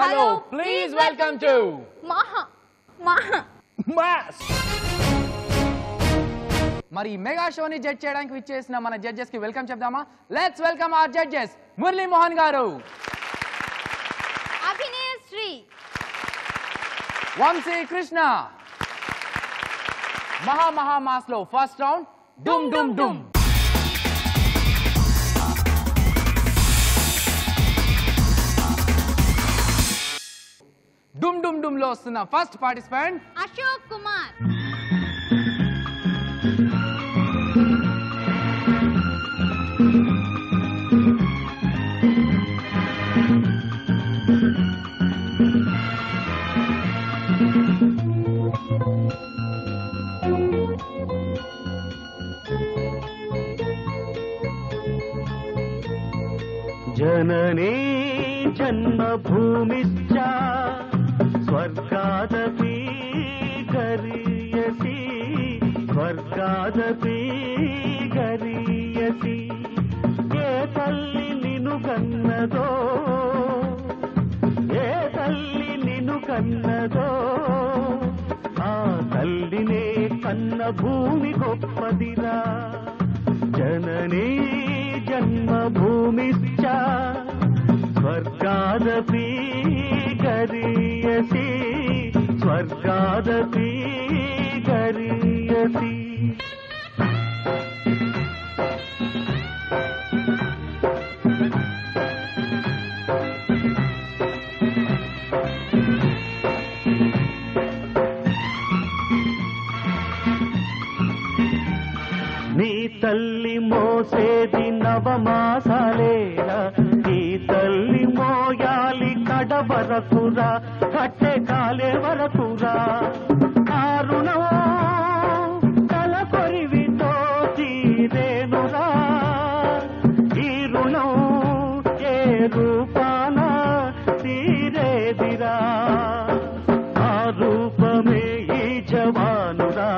Hello, please welcome to Mass. మరి mega షోని judge చేయడానికి విచ్చేసిన మన జడ్జెస్ కి వెల్కమ్ చెప్దామా? Let's welcome our judges. Murali Mohan garu, Abhinay Shri, Vamsi Krishna. మహా మాస్ లో ఫస్ట్ రౌండ్ డుమ్ డుమ్ డుమ్. డుమ్ డుమ్ డుమ్ లో వస్తున్న ఫస్ట్ పార్టిసిపెంట్ అశోక్ కుమార్. जननी जन्मभूमिश्च स्वर्गादपि गरीयसी स्वर्गादपि गरीयसी ఏ తల్లి నిన్ను కన్నదో ఏ తల్లి నిన్ను కన్నదో ఆ తల్లినే కన్న భూమి గొప్పదిరా జననీ జన్మభూమిశ్చ స్వర్గాదపి గరీయసి స్వర్గాదపి గరీయసి. నీ తల్లి మోసేది నవమాసాలేరా నీ తల్లి మోయాలి కడ వరకురా కట్టె కాలే వరకురా కారుణో తల కొరివితో తీరేనురా ఈ రుణం ఏ రూపాన తీరేదిరా ఆ రూపమే ఈ జవానురా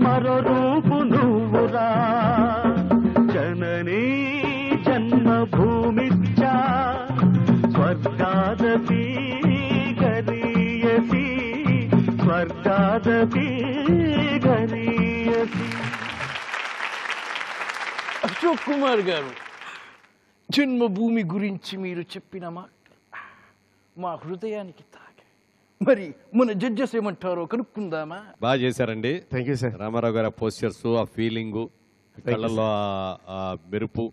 మరో రూపు నువ్వురా జననీ జన్మభూమిశ్చ స్వర్గాదపి గరీయసి స్వర్గాదపి గరీయసి. అశోక్ కుమార్ గారు, జన్మభూమి గురించి మీరు చెప్పిన మాట మా హృదయానికి తాకి. మరి మన జడ్జెస్ ఏమంటారో కనుక్కుందామా? బాగా చేశారండి. Thank you sir. రామారావు గారు ఆ పోస్చర్స్, ఆ ఫీలింగ్, కళ్ళల్లో ఆ మెరుపు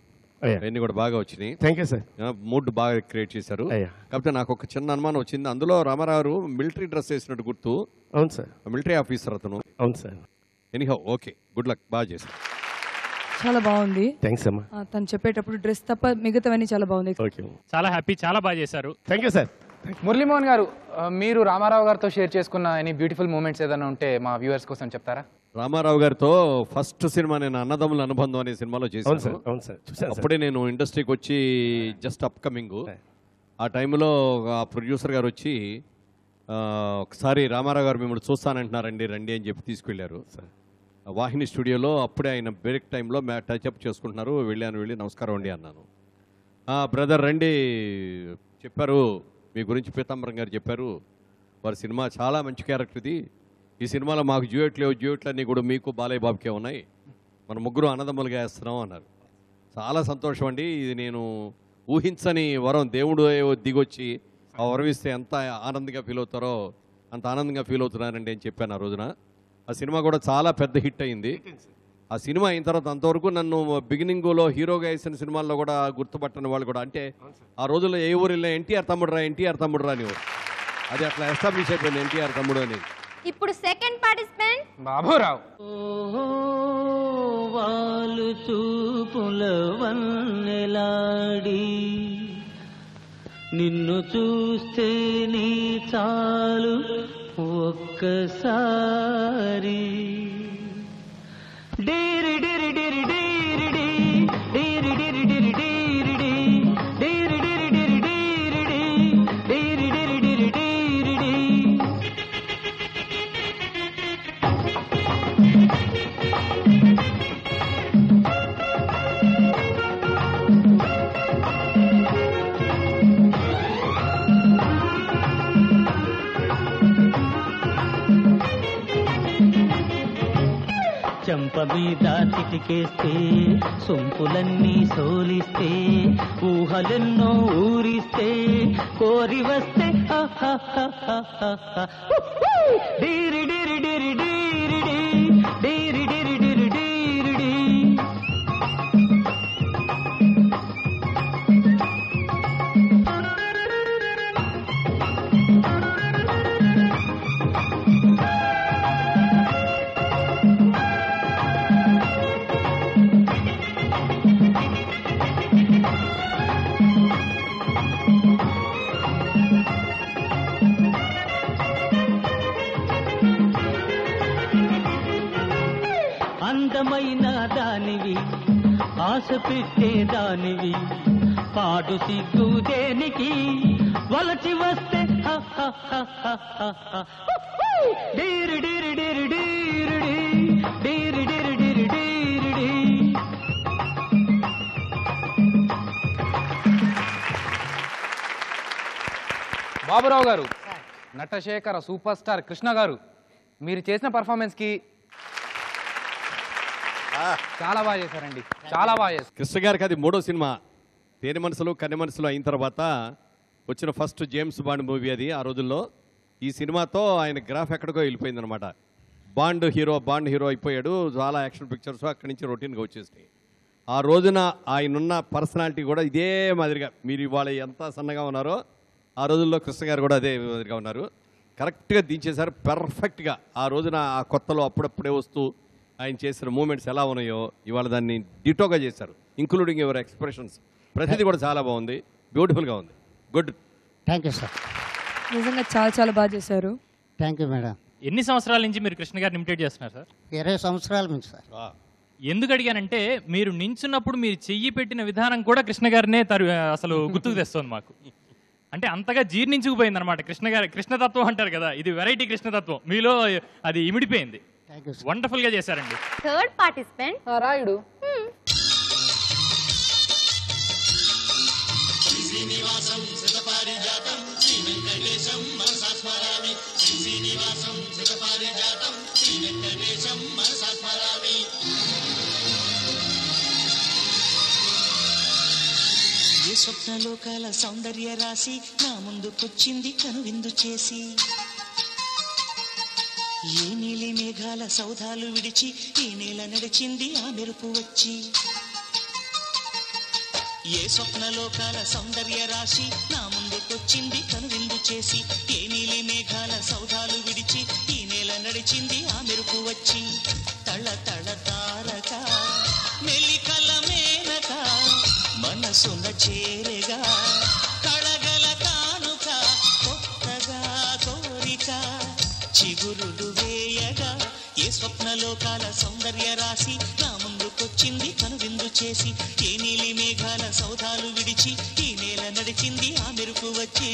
అవన్నీ కూడా బాగా వచ్చినాయి. Thank you sir. మూడ్ బాగా క్రియేట్ చేశారు. కాకపోతే నాకు ఒక చిన్న అనుమానం వచ్చింది. అందులో రామారావు గారు మిలిటరీ డ్రెస్ వేసినట్టు గుర్తు. అవును సార్. మిలిటరీ ఆఫీసర్ అతను. అవును sir. Anyhow okay, good luck, బాగా చేశారు. చాలా బాగుంది. థ్యాంక్స్ అమ్మా. తను చెప్పేటప్పుడు డ్రెస్ తప్ప మిగతావన్నీ చాలా బాగుంది. చాలా హ్యాపీ, చాలా బాగా చేశారు. Thank you sir. Murali Mohan గారు, మీరు రామారావు గారితో షేర్ చేసుకున్న ఎనీ బ్యూటిఫుల్ మూమెంట్స్ ఏదైనా ఉంటే మా వ్యూవర్స్ కోసం చెప్తారా? రామారావు గారితో ఫస్ట్ సినిమా నేను అన్నదమ్ముల అనుబంధం అనే సినిమాలో చేశాను. అప్పుడే నేను ఇండస్ట్రీకి వచ్చి జస్ట్ అప్కమింగ్. ఆ టైంలో ఆ ప్రొడ్యూసర్ గారు వచ్చి ఒకసారి రామారావు గారు మిమ్మల్ని చూస్తానంటున్నారండి, రండి అని చెప్పి తీసుకెళ్లారు వాహిని స్టూడియోలో. అప్పుడే ఆయన బ్రేక్ టైంలో టచ్అప్ చేసుకుంటున్నారు. వెళ్ళి నమస్కారం అండి అన్నాను. బ్రదర్ రండి చెప్పారు, మీ గురించి పీతాంబరం గారు చెప్పారు, వారి సినిమా చాలా మంచి క్యారెక్టర్ ఇది, ఈ సినిమాలో మాకు డ్యూయెట్లన్నీ కూడా మీకు బాలయ్య బాబుకే ఉన్నాయి, మన ముగ్గురు అన్నదమ్ములుగా వేస్తున్నాం అన్నారు. చాలా సంతోషం అండి, ఇది నేను ఊహించని వరం, దేవుడు దిగొచ్చి ఆ వరం ఇస్తే ఎంత ఆనందంగా ఫీల్ అవుతారో అంత ఆనందంగా ఫీల్ అవుతున్నానండి అని చెప్పాను ఆ రోజున. ఆ సినిమా కూడా చాలా పెద్ద హిట్ అయింది. ఆ సినిమా అయిన తర్వాత అంతవరకు నన్ను బిగినింగ్లో హీరోగా వేసిన సినిమాల్లో కూడా గుర్తుపట్టని వాళ్ళు కూడా, అంటే ఆ రోజుల్లో ఏ ఊరు వెళ్ళినా ఎన్టీఆర్ తమ్ముడురా అని, అది అట్లా ఎస్టాబ్లిష్ అయిపోయింది ఎన్టీఆర్ తమ్ముడు అనేది. ఇప్పుడు సెకండ్ పార్టిసిపెంట్ బాబురావు. వాలు చూపుల వన్నెలాడి నిన్ను చూస్తే నీ చాలు ఒక్కసారి డీరి డిరి డిరి డీరి డి డీరి డిరి డిరి డీరి డి డీరి డిరి డిరి డీరి డి డీరి డిరి డిరి డీరి డి. చెంప మీద చిటికేస్తే సొంపులన్నీ సోలిస్తే ఊహలెన్నో ఊరిస్తే కోరి వస్తే డీరి డీరి డీరి డీరి డీరి డీరి డీరి డీరి. అందమైన దానివి ఆశ పెట్టే దానివి పాడు సిగ్గు దేనికి వలచి వస్తే డీరి డీరి డీరి డీరి డీరి డీరి డీరి డీరి. బాబురావు గారు, నటశేఖర సూపర్ స్టార్ కృష్ణ గారు, మీరు చేసిన పర్ఫార్మెన్స్కి చాలా బాగా చేశారండి, చాలా బాగా చేశారు. కృష్ణ గారికి అది 3వ సినిమా. తేనె మనసులు కన్నె మనసులు అయిన తర్వాత వచ్చిన ఫస్ట్ జేమ్స్ బాండ్ మూవీ అది. ఆ రోజుల్లో ఈ సినిమాతో ఆయన గ్రాఫ్ ఎక్కడికో వెళ్ళిపోయిందనమాట. బాండ్ హీరో అయిపోయాడు. చాలా యాక్షన్ పిక్చర్స్ అక్కడి నుంచి రొటీన్గా వచ్చేసినాయి. ఆ రోజున ఆయనున్న పర్సనాలిటీ కూడా ఇదే మాదిరిగా, మీరు ఇవాళ ఎంత సన్నగా ఉన్నారో ఆ రోజుల్లో కృష్ణ గారు కూడా అదే మాదిరిగా ఉన్నారు. కరెక్ట్గా దించేశారు పర్ఫెక్ట్గా. ఆ రోజున ఆ కొత్తలో అప్పుడప్పుడే వస్తూ ఆయన చేసిన మూమెంట్స్ ఎలా ఉన్నాయో ఇవాళ దాన్ని డిటోగా చేశారు. ఇంక్లూడింగ్ యువర్ ఎక్స్ప్రెషన్స్, ప్రతిదీ కూడా చాలా బాగుంది, బ్యూటిఫుల్గా ఉంది. గుడ్. Thank you sir. నిజంగా చాలా చాలా బాగా చేశారు. Thank you madam. ఎన్ని సంవత్సరాల నుంచి మీరు కృష్ణ గారిని ఇమిటేట్ చేస్తున్నారు సార్? 20 సంవత్సరాల నుంచి సార్. ఎందుకు అడిగానంటే మీరు నించున్నప్పుడు మీరు చెయ్యి పెట్టిన విధానం కూడా కృష్ణ గారినే అసలు గుర్తుకు తెస్తుంది మాకు. అంటే అంతగా జీర్ణించుకుపోయింది అనమాట కృష్ణతత్వం అంటారు కదా, ఇది వెరైటీ కృష్ణతత్వం మీలో అది ఇమిడిపోయింది. వండర్ఫుల్ గా చేశారండి. Third participant Rayudu. ఏ స్వప్నలోకాల సౌందర్య రాశి నా ముందుకొచ్చింది కనువిందు చేసి, ఏ నీలి మేఘాల సౌధాలు విడిచి ఈ నేల నడిచింది ఆ మెరుపు వచ్చి. ఏ స్వప్నలోకాల సౌందర్య రాశి నా ముందుకొచ్చింది కనువిందు చేసి, ఏ నీలి మేఘాల సౌధాలు విడిచి ఈ నేల నడిచింది ఆ మెరుపు వచ్చి. తళ తళ తారక మెలికల మేనక మనసున చేరగా కళగల కానుక కొత్తగా కోరిక చిగురులు వేయగా. ఏ స్వప్నలోకాల సౌందర్య రాశి నా ముందుకొచ్చింది కనువిందు చేసి, ఏ నీలి మేఘాల సౌధాలు విడిచి ఈ నేల నడిచింది ఆ మెరుపు వచ్చి.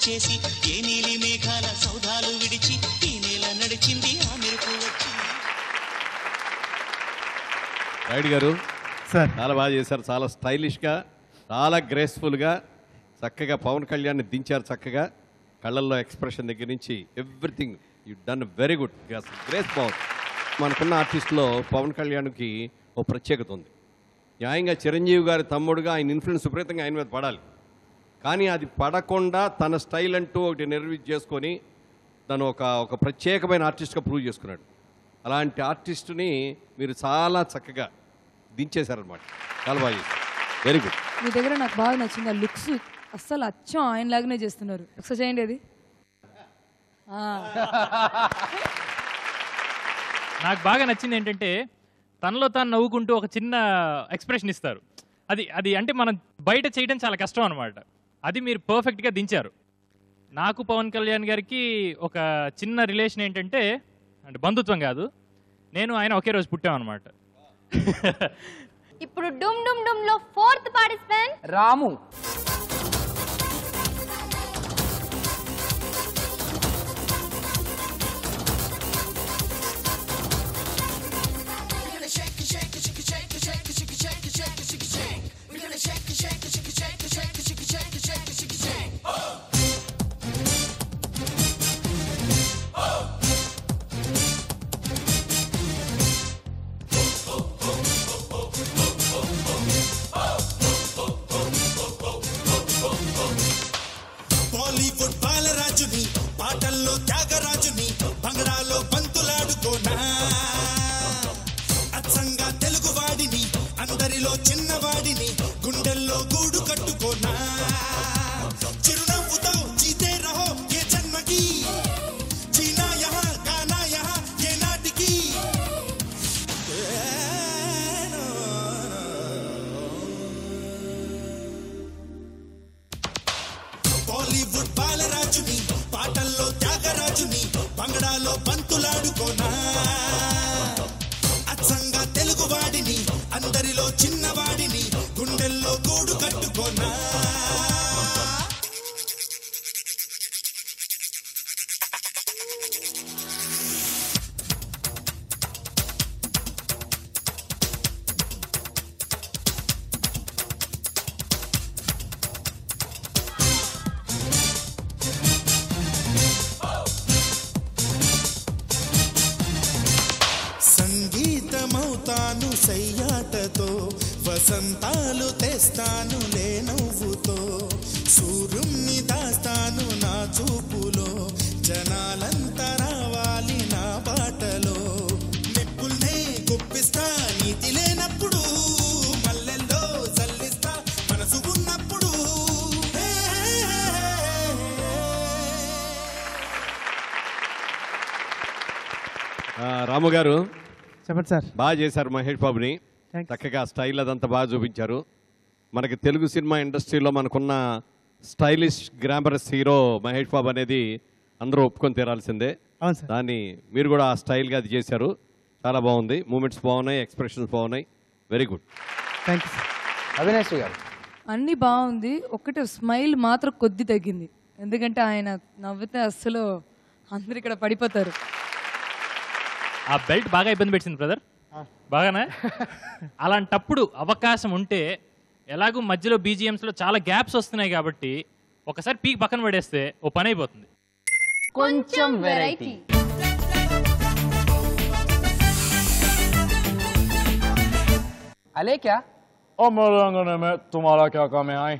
చేసి ఏ నీలి మేఘాల సౌధాలు విడిచి ఈ నేల నడిచింది ఆ మెరుపు వచ్చి. రైడ్ గారు సార్ చాలా బాగా చేశారు, చాలా స్టైలిష్గా, చాలా గ్రేస్ఫుల్గా, చక్కగా పవన్ కళ్యాణ్ని దించారు. చక్కగా కళ్ళల్లో ఎక్స్ప్రెషన్ దగ్గర నుంచి everything you done very good. Grace బాగుంది. మనకున్న ఆర్టిస్ట్లో పవన్ కళ్యాణ్కి ఓ ప్రత్యేకత ఉంది. న్యాయంగా చిరంజీవి గారి తమ్ముడుగా ఆయన ఇన్ఫ్లుయెన్స్ విపరీతంగా ఆయన మీద పడాలి. కానీ అది పడకుండా తన స్టైల్ అంటూ ఒకటి చేసుకొని తను ఒక ప్రత్యేకమైన ఆర్టిస్ట్గా ప్రూవ్ చేసుకున్నాడు. అలాంటి ఆర్టిస్టుని మీరు చాలా చక్కగా దించేశారనమాట. చాలా బాగా చేశారు. Very good. మీ దగ్గర నాకు బాగా నచ్చింది ఆ లుక్స్, అస్సలు అచ్చం ఆయనలాగానే చేస్తున్నారు. ఒకసారి చేయండి అది. నాకు బాగా నచ్చింది ఏంటంటే తనలో తాను నవ్వుకుంటూ ఒక చిన్న ఎక్స్ప్రెషన్ ఇస్తారు. అది అంటే మనం బయట చేయడం చాలా కష్టం అనమాట. అది మీరు పర్ఫెక్ట్గా దించారు. నాకు పవన్ కళ్యాణ్ గారికి ఒక చిన్న రిలేషన్ ఏంటంటే, అంటే బంధుత్వం కాదు, నేను ఆయన ఒకే రోజు పుట్టామన్నమాట. ఇప్పుడు డుమ్ డుమ్ డుమ్ లో 4th పార్టిసిపెంట్ రాము. బాలీవుడ్ బాలరాజుని, పాటల్లో త్యాగరాజుని, బంగళాలో బంతులాడుకోనా, అచ్చంగా తెలుగు వాడిని, అందరిలో చిన్నవాడిని, గుండెల్లో గూడు కట్టుకోనా, చిరునవ్వుతో జీతే రహో ఏ జన్మకి, జీనా యహా గానా యహా ఏ నాటికి. బాలీవుడ్ బాలరాజుని, పాటల్లో త్యాగరాజుని, బంగళాలో బంతులాడుకోనా, అచ్చంగా తెలుగు వాడిని, అందరిలో చిన్నవాడిని, గుండెల్లో గూడు కట్టుకోనా. సంగీతమవుతాను సయ్యాటతో, వసంతాలు తెస్తాను లే నవ్వుతో, సూర్యుణ్ణి దాస్తాను నా చూపులో, జనాలంతా రావాలి నా బాటలో, నిప్పుల్నే గుప్పిస్తా నీతి లేనప్పుడు, మల్లెల్లో చల్లిస్తా మనసు ఉన్నప్పుడు. రాము గారు చెప్పండి సార్. బాగా చేశారు మహేష్ బాబుని. చక్కగా స్టైల్ అదంతా బాగా చూపించారు. మనకి తెలుగు సినిమా ఇండస్ట్రీలో మనకున్న స్టైలిష్ గ్రామరస్ హీరో మహేష్ బాబు అనేది అందరూ ఒప్పుకొని తీరాల్సిందే. దాన్ని మీరు కూడా ఆ స్టైల్గా అది చేశారు. చాలా బాగుంది. మూమెంట్స్ బాగున్నాయి, ఎక్స్ప్రెషన్స్ బాగున్నాయి. Very good. Thank you sir. Avinash గారు. అన్నీ బాగుంది, ఒకటి స్మైల్ మాత్రం కొద్ది తగ్గింది. ఎందుకంటే ఆయన నవ్వితే అస్సలు అందరు ఇక్కడ పడిపోతారు. ఆ బెల్ట్ బాగా ఇబ్బంది పెట్టింది బ్రదర్. బాగానే అలాంటప్పుడు అవకాశం ఉంటే, ఎలాగూ మధ్యలో బీజిఎమ్స్లో చాలా గ్యాప్స్ వస్తున్నాయి కాబట్టి ఒకసారి పీక్ పక్కన పడేస్తే ఓ పని అయిపోతుంది. కొంచెం వెరైటీ. अले क्या? ओ मेरे अंगने में तुम्हारा क्या काम है? आए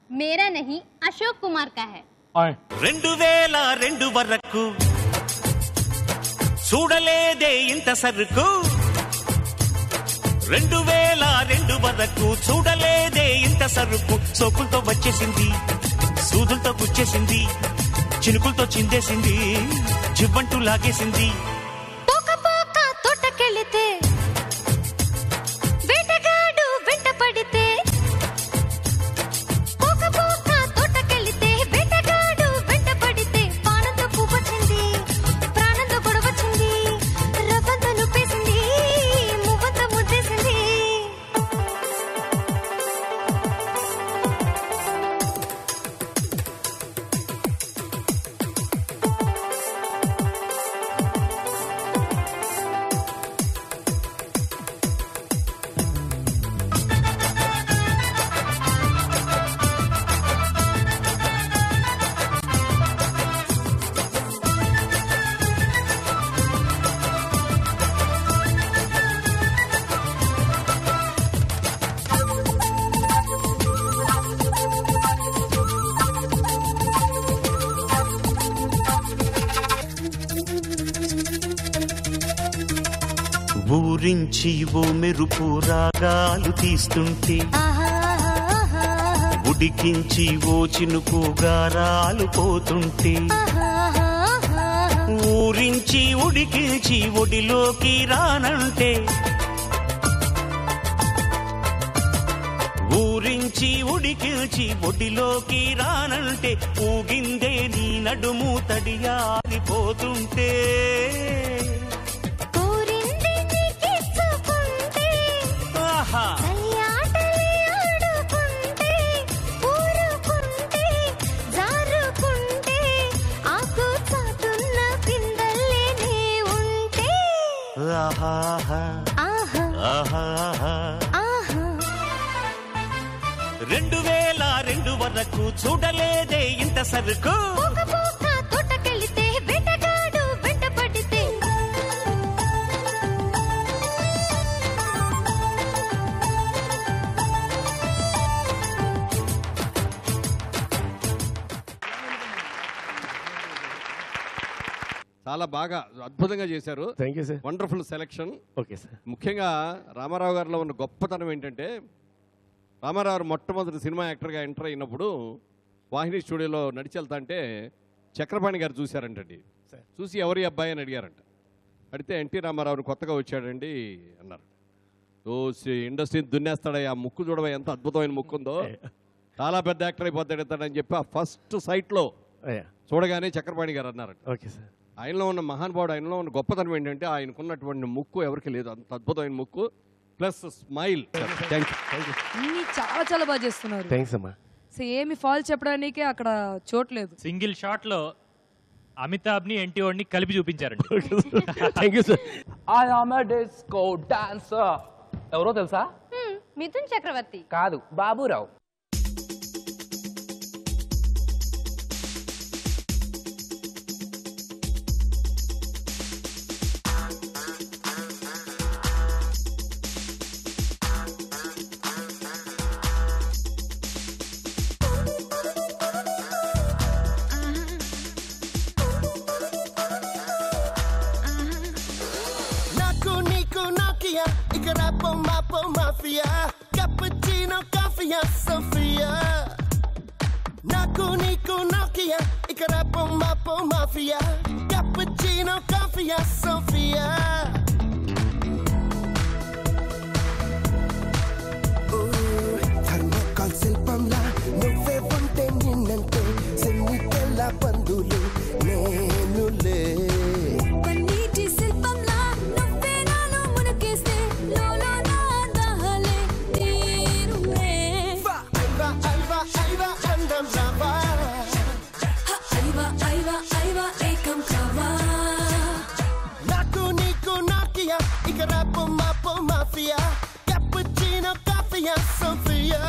मेरा नहीं, अशोक कुमार का है. आए 2002 వరకు చూడలేదే ఇంత సరుకు, 2002 వరకు చూడలేదే ఇంత సరుకు, సోకులతో వచ్చేసింది, సూదులతో గుచ్చేసింది, చినుకులతో చిందేసింది, జివ్వంటూ లాగేసింది. పోక పోక తోటకెళితే వేటగాడు వెంట పడితే, పోక పోక తోటకెళితే వేటగాడు వెంట పడితే, పానంతో పువ్వొచ్చింది, ప్రాణంతో గొడవచ్చింది, రవ్వంతో నుప్పేసింది, మువ్వంతో ముద్దేసింది. ఊరించి ఓ మెరుపు రాగాలు తీస్తుంటే ఉడికించి ఓ చినుకు గారాలు పోతుంటే ఊరించి ఉడికించి ఒడిలోకి రానంటే ఊరించి ఉడికించి ఒడిలోకి రానంటే ఊగిందే నీ నడుము తడియారిపోతుంటే ఆహా 2002 వరకు చూడలేదే ఇంత సరుకు తోటకెళితే వేటగాడు వెంట పడితే చాలా బాగా అద్భుతంగా చేశారు. Thank you sir. Wonderful selection. Okay sir. ముఖ్యంగా రామారావు గారిలో ఉన్న గొప్పతనం ఏంటంటే రామారావు మొట్టమొదటి సినిమా యాక్టర్గా ఎంటర్ అయినప్పుడు వాహిని స్టూడియోలో నడిచి వెళ్తా అంటే చక్రపాణి గారు చూశారంటండి. చూసి ఎవరి అబ్బాయి అని అడిగారంట. అడిగితే ఎన్టీ రామారావుని కొత్తగా వచ్చాడండి అన్నారు. ఇండస్ట్రీని దున్నేస్తాడు, ఆ ముక్కు చూడవా ఎంత అద్భుతమైన ముక్కు ఉందో, చాలా పెద్ద యాక్టర్ అయిపోతాడని చెప్పి ఆ ఫస్ట్ సైట్లో చూడగానే చక్రపాణి గారు అన్నారంట. Okay sir. ఆయనలో ఉన్న మహానుభావుడు, ఆయనలో ఉన్న గొప్పతనం ఏంటంటే ఆయనకున్నటువంటి ముక్కు ఎవరికి లేదు, అంత అద్భుతమైన ముక్కు ప్లస్ స్మైల్. చాలా చాలా బాగా చేస్తున్నారు. థ్యాంక్స్ అమ్మా. సో ఏమి ఫాల్ చెప్పడానికి అక్కడ చోట్లేదు. సింగిల్ షాట్ లో అమితాబ్ ని ఎన్టీఓని కలిపి చూపించారండి. Thank you sir. I am a disco dancer. ఎవరో తెలుసా? మిథున్ చక్రవర్తి కాదు, Baburao. Mafia, cappuccino, coffee, Sofia. Naku Niku Nokia, Ikarapo Mapo Mafia, cappuccino, coffee, Sofia. Thermocol silpamla, nuve unte ninnante, sennitella bandulu, nenule. Panniti silpamla, nuve nanu munakeste, lolo na dahale, tirule. Aiva, aiva, aiva, andam rava. Aiva, ekam kava. Naku Niku Nokia, Ikarapo Mapo Mafia, cappuccino, coffee, Sofia.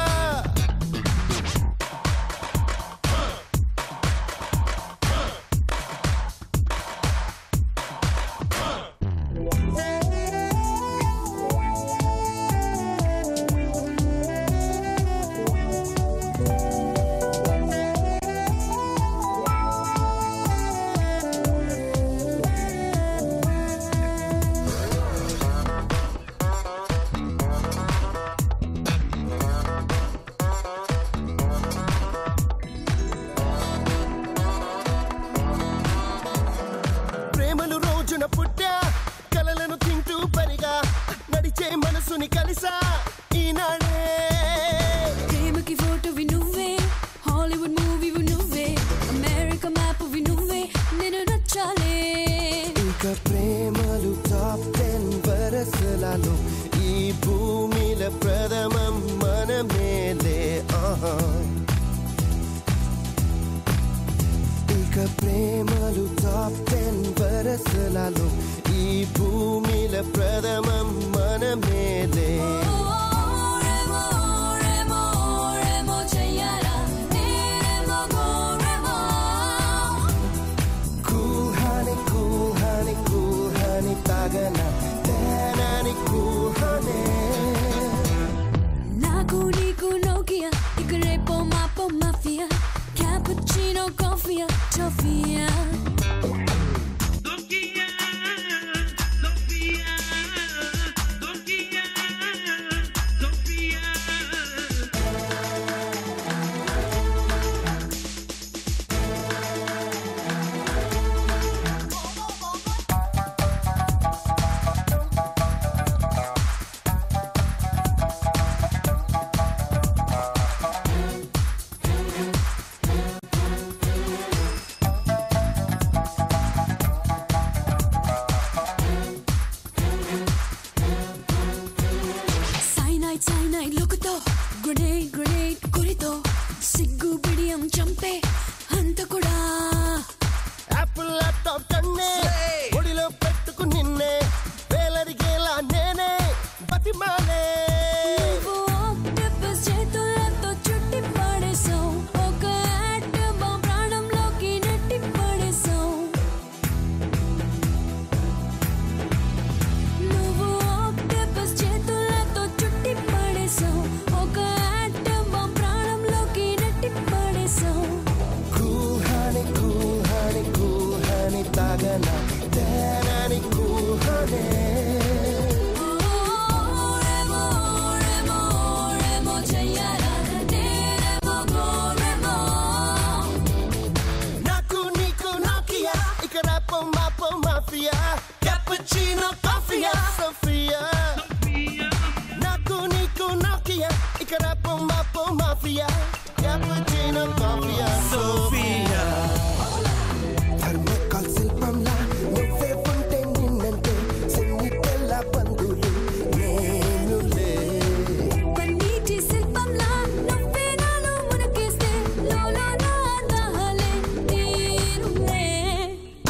ప్రేమలు రోజున పుట్టా కలలను తింటూ పరిగా నడిచే మనసుని కలిసా ఈనాడే ప్రేమకి ఫోటోవి నువ్వే హాలీవుడ్ మూవీవి నువ్వే అమెరికా మ్యాప్వి నువ్వే నేను నచ్చాలే ఇక ప్రేమలు టాప్ 10 వరసలలో ఈ భూమిల ప్రథమం మనమేలే ఇక ప్రేమలు టాప్ 10 వరసలలో ఈ భూమిల ప్రథమం మనమేలే కూహాని తాగన తేనాని కూహానే నాకు నీకు నోకియా ఇక రేపో మాపో మాఫియా క్యాపుచినో కాఫియా టోఫియా लगना तेरा निकूहने Naku Niku Nokia Ikarapo Mapo Mafia Cappuccino Coffee Sophia Naku Niku Nokia Ikarapo Mapo Mafia Cappuccino Coffee Sophia Thermocol Silpamla Nuve Punte Ninnante Sinnitella Bandulu Nenule Panniti Silpamla Nuve Nanu Munakeste Lola Nahale Tirule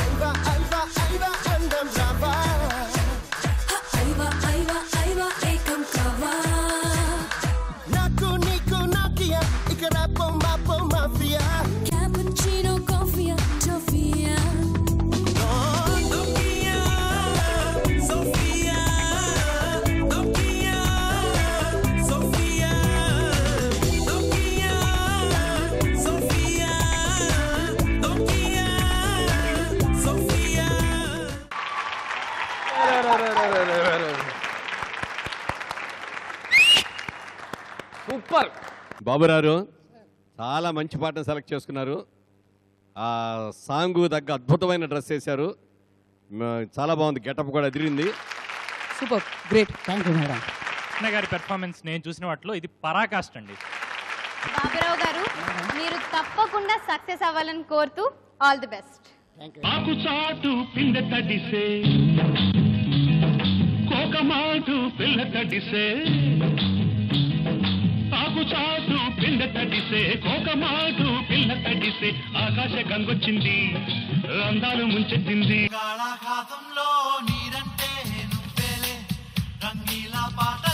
Aiva Aiva Aiva Andam Rava Aiva Aiva Aiva Ekam Kava Naku Niku Nokia Ikarapo Mapo Mafia Cappuccino Coffee Toffia Nokia Sophia Nokia Sophia Nokia Sophia Nokia Sophia super. బాబురారు చాలా మంచి పాటను select చేసుకున్నారు. ఆ song తగ్గ అద్భుతమైన dress వేశారు. చాలా బాగుంది, గెటప్ కూడా ఎదిరింది. Super, great. Thank you madam. Krishna garu performance నేను చూసిన వాటిలో ఇది పరాకాష్ట అండి. బాబురావు గారు మీరు తప్పకుండా సక్సెస్ అవ్వాలని కోరుతూ ఆల్ ది బెస్ట్. ఆకు చాటు పిందె తడిసే కోకమాటు పిల్ల తడిసే ఆకు చాటు పిందె తడిసే కోకమాటు పిల్ల తడిసే ఆకాశ గంగొచ్చింది అందాలు ముంచెత్తింది గాళాఘాతంలో నీరంటే నువ్వేలే రంగీలా పాట